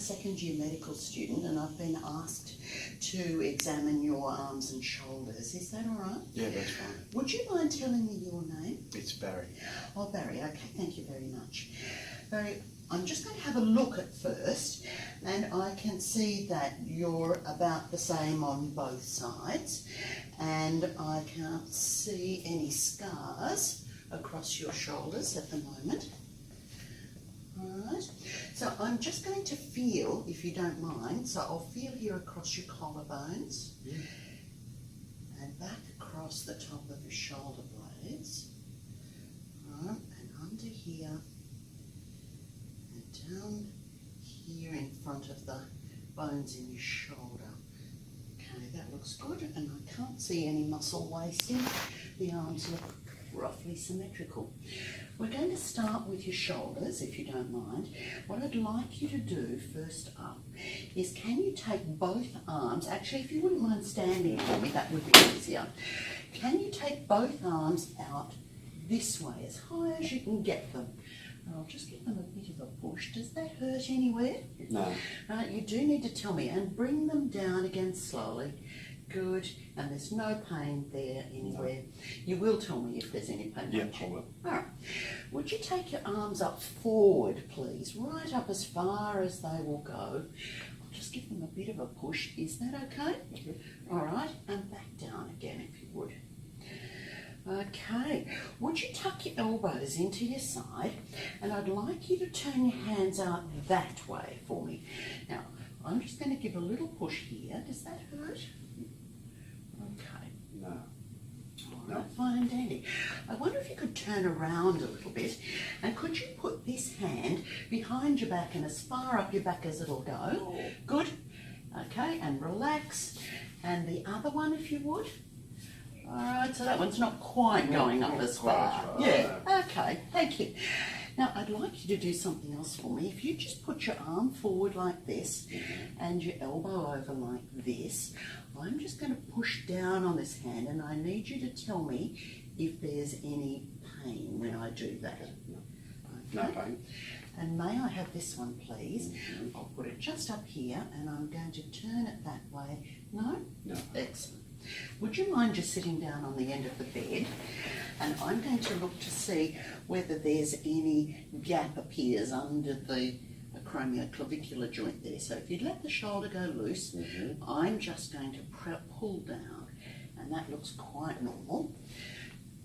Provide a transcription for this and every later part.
Second year medical student, and I've been asked to examine your arms and shoulders. Is that all right? Yeah, that's fine. Would you mind telling me your name? It's Barry. Oh, Barry, okay, thank you very much. Barry, I'm just going to have a look at first, and I can see that you're about the same on both sides, and I can't see any scars across your shoulders at the moment. Alright, so I'm just going to feel, if you don't mind, so I'll feel here across your collarbones, and back across the top of your shoulder blades, right, and under here, and down here in front of the bones in your shoulder. Okay, that looks good, and I can't see any muscle wasting. The arms look roughly symmetrical. We're going to start with your shoulders, if you don't mind. What I'd like you to do first up is, can you take both arms, actually if you wouldn't mind standing for me, that would be easier. Can you take both arms out this way, as high as you can get them? And I'll just give them a bit of a push. Does that hurt anywhere? No. You do need to tell me, and bring them down again slowly. Good, and there's no pain there anywhere. No. You will tell me if there's any pain. Yeah, I will. All right. Would you take your arms up forward, please? Right up as far as they will go. I'll just give them a bit of a push. Is that okay? All right, and back down again if you would. Okay, would you tuck your elbows into your side, and I'd like you to turn your hands out that way for me. Now, I'm just going to give a little push here. Does that hurt? Okay. No. All right, fine and dandy. I wonder if you could turn around a little bit, and could you put this hand behind your back and as far up your back as it'll go? Oh. Good. Okay, and relax. And the other one, if you would. All right, so that one's not quite going up as far. Yeah, okay, thank you. Now, I'd like you to do something else for me. If you just put your arm forward like this and your elbow over like this, I'm just going to push down on this hand, and I need you to tell me if there's any pain when I do that. No pain. And may I have this one, please? I'll put it just up here, and I'm going to turn it that way. No? No. Excellent. Would you mind just sitting down on the end of the bed, and I'm going to look to see whether there's any gap appears under the acromioclavicular joint there. So if you let the shoulder go loose, I'm just going to pull down, and that looks quite normal.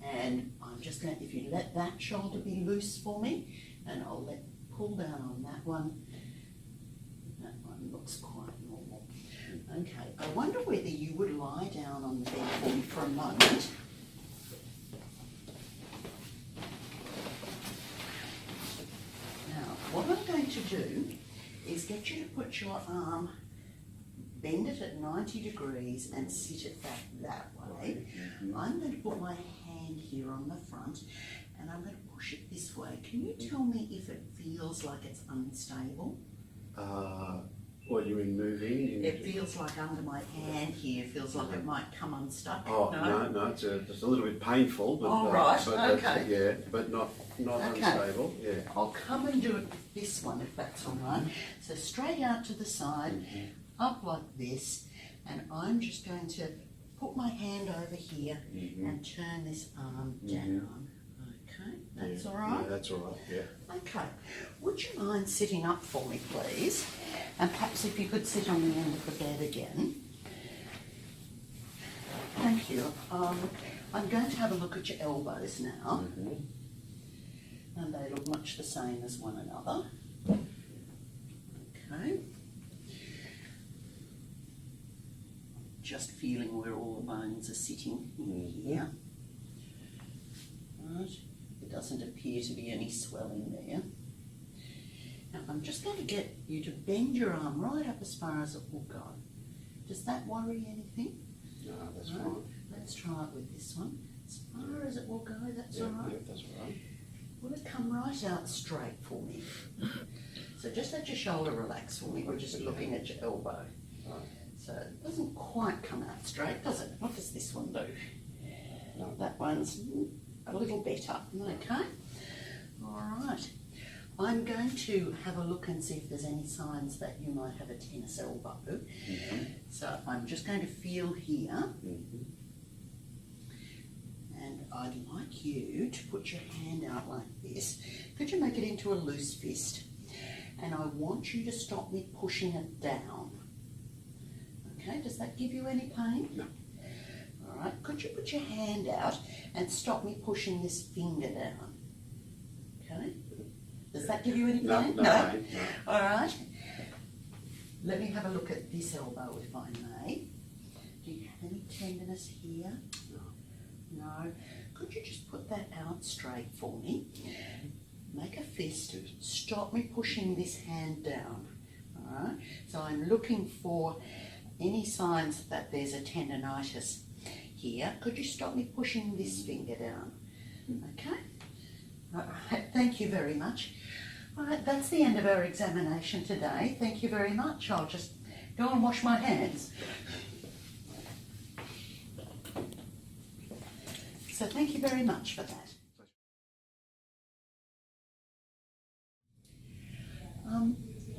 And I'm just going to, if you let that shoulder be loose for me, and I'll pull down on that one looks quite normal. Okay, I wonder whether you would lie down on the bed for me for a moment. Now, what I'm going to do is get you to put your arm, bend it at 90 degrees and sit it back that way. I'm going to put my hand here on the front, and I'm going to push it this way. Can you tell me if it feels like it's unstable? What, you mean moving? It feels like under my hand here, feels like it might come unstuck. Oh, no, it's a little bit painful. But, right, but okay. Yeah, but not Okay. unstable, yeah. I'll come and do it with this one, if that's all right. So straight out to the side, up like this, and I'm just going to put my hand over here and turn this arm down. Okay, that's all right? Yeah, that's all right, yeah. Okay, would you mind sitting up for me, please? And perhaps if you could sit on the end of the bed again. Thank you. I'm going to have a look at your elbows now. And they look much the same as one another. Okay. Just feeling where all the bones are sitting in here. Right. There doesn't appear to be any swelling there. Now I'm just going to get you to bend your arm right up as far as it will go. Does that worry anything? No, that's right. fine. Let's try it with this one. As far as it will go, that's all right? Yeah, that's all right. Will it come right out straight for me? So just let your shoulder relax for me. We're just looking at your elbow. So it doesn't quite come out straight, does it? What does this one do? No. That one's a little better. Okay. All right. I'm going to have a look and see if there's any signs that you might have a tennis elbow. So I'm just going to feel here. And I'd like you to put your hand out like this. Could you make it into a loose fist? And I want you to stop me pushing it down. Okay, does that give you any pain? No. All right, could you put your hand out and stop me pushing this finger down? Okay, does that give you any pain? No. No. All right, let me have a look at this elbow if I may. Do you have any tenderness here? No. Could you just put that out straight for me? Make a fist, stop me pushing this hand down. All right, so I'm looking for any signs that there's a tendinitis here. Could you stop me pushing this finger down? Okay. All right. Thank you very much. All right, that's the end of our examination today. Thank you very much. I'll just go and wash my hands. So thank you very much for that.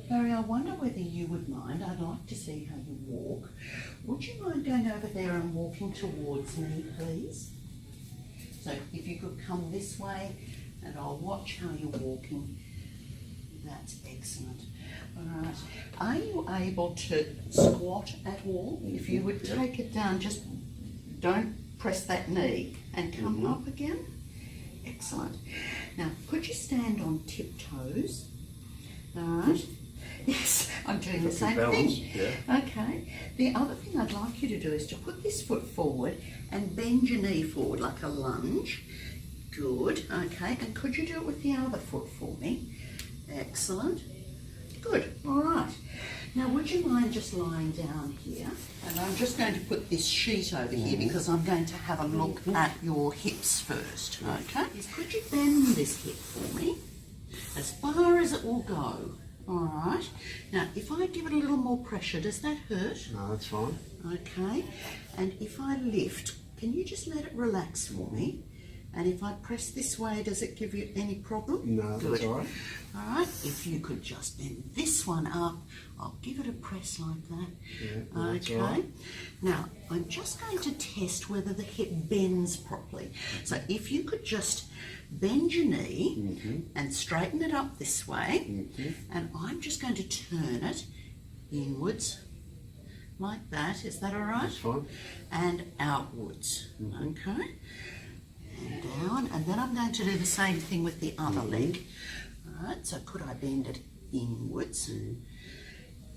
Barry, I wonder whether you would mind, I'd like to see how you walk. Would you mind going over there and walking towards me, please? So if you could come this way and I'll watch how you're walking. That's excellent. All right. Are you able to squat at all? If you would take it down, just don't press that knee and come up again. Excellent. Now, could you stand on tiptoes? All right. Yes, I'm doing the same thing. Yeah. Okay. The other thing I'd like you to do is to put this foot forward and bend your knee forward like a lunge. Good. Okay. And could you do it with the other foot for me? Excellent. Good. All right. Now, would you mind just lying down here? And I'm just going to put this sheet over here because I'm going to have a look at your hips first. Okay. Could you bend this hip for me? As far as it will go. All right. Now, if I give it a little more pressure, does that hurt? No, that's fine. Okay. And if I lift, can you just let it relax for me? And if I press this way, does it give you any problem? No, that's all right. All right. If you could just bend this one up, I'll give it a press like that. Yeah, okay. All right. Now, I'm just going to test whether the hip bends properly. So if you could just bend your knee and straighten it up this way, and I'm just going to turn it inwards like that. Is that all right? That's fine. And outwards. Okay. And down, and then I'm going to do the same thing with the other leg. All right, so could I bend it inwards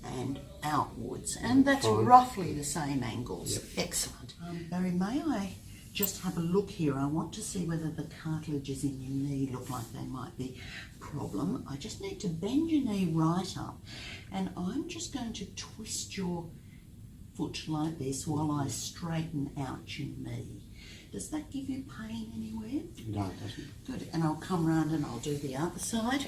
and outwards? And that's roughly the same angles. Yep. Excellent. Barry, may I just have a look here? I want to see whether the cartilages in your knee look like they might be a problem. I just need to bend your knee right up, and I'm just going to twist your foot like this while I straighten out your knee. Does that give you pain anywhere? No, it doesn't. Good, and I'll come round and I'll do the other side.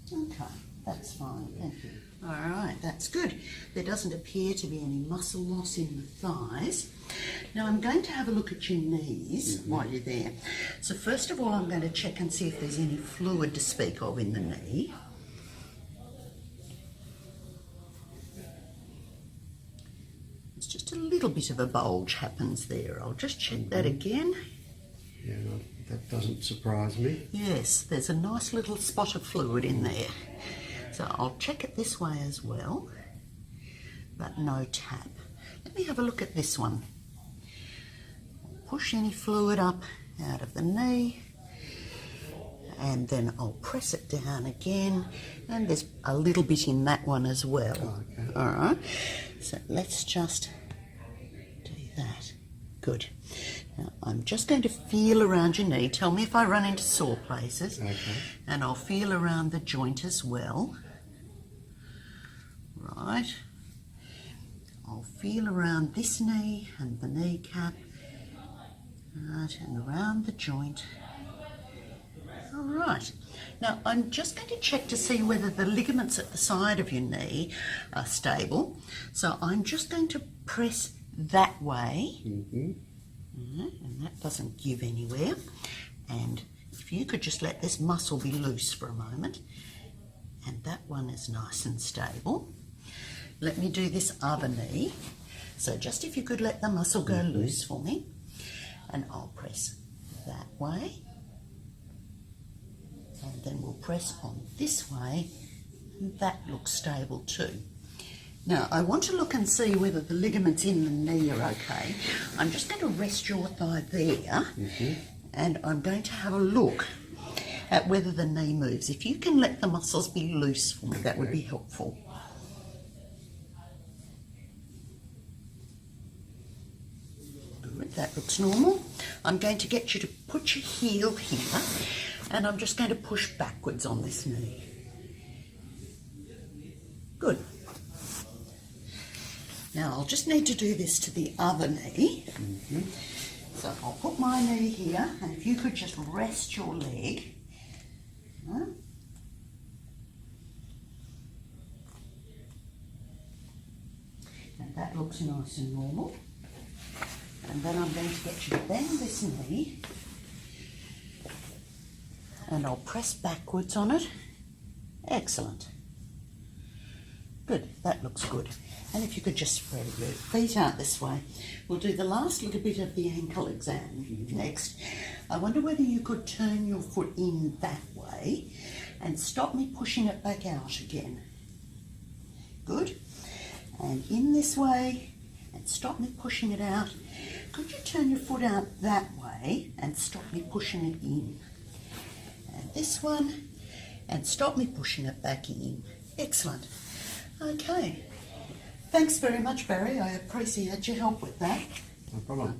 Okay, that's fine, thank you. All right, that's good. There doesn't appear to be any muscle loss in the thighs. Now I'm going to have a look at your knees while you're there. So first of all, I'm going to check and see if there's any fluid to speak of in the knee. Just a little bit of a bulge happens there. I'll just check that again. Yeah, no, that doesn't surprise me. Yes, there's a nice little spot of fluid in there. So I'll check it this way as well, but no tap. Let me have a look at this one. Push any fluid up out of the knee, and then I'll press it down again, and there's a little bit in that one as well. Oh, okay. All right, so let's just do that. Good. Now I'm just going to feel around your knee. Tell me if I run into sore places. Okay. And I'll feel around the joint as well. Right. I'll feel around this knee and the kneecap. Right, and around the joint. All right. Now, I'm just going to check to see whether the ligaments at the side of your knee are stable. So I'm just going to press that way. And that doesn't give anywhere. And if you could just let this muscle be loose for a moment. And that one is nice and stable. Let me do this other knee. So just if you could let the muscle go loose for me. And I'll press that way. And then we'll press on this way. And that looks stable too. Now, I want to look and see whether the ligaments in the knee are okay. I'm just going to rest your thigh there, and I'm going to have a look at whether the knee moves. If you can let the muscles be loose for me, that would be helpful. Good, that looks normal. I'm going to get you to put your heel here, and I'm just going to push backwards on this knee. Good. Now I'll just need to do this to the other knee. So I'll put my knee here, and if you could just rest your leg. And that looks nice and normal. And then I'm going to get you to bend this knee, and I'll press backwards on it. Excellent. Good, that looks good. And if you could just spread your feet out this way. We'll do the last little bit of the ankle exam next. I wonder whether you could turn your foot in that way and stop me pushing it back out again. Good. And in this way and stop me pushing it out. Could you turn your foot out that way and stop me pushing it in? And this one, and stop me pushing it back in. Excellent. Okay. Thanks very much, Barry. I appreciate your help with that. No problem.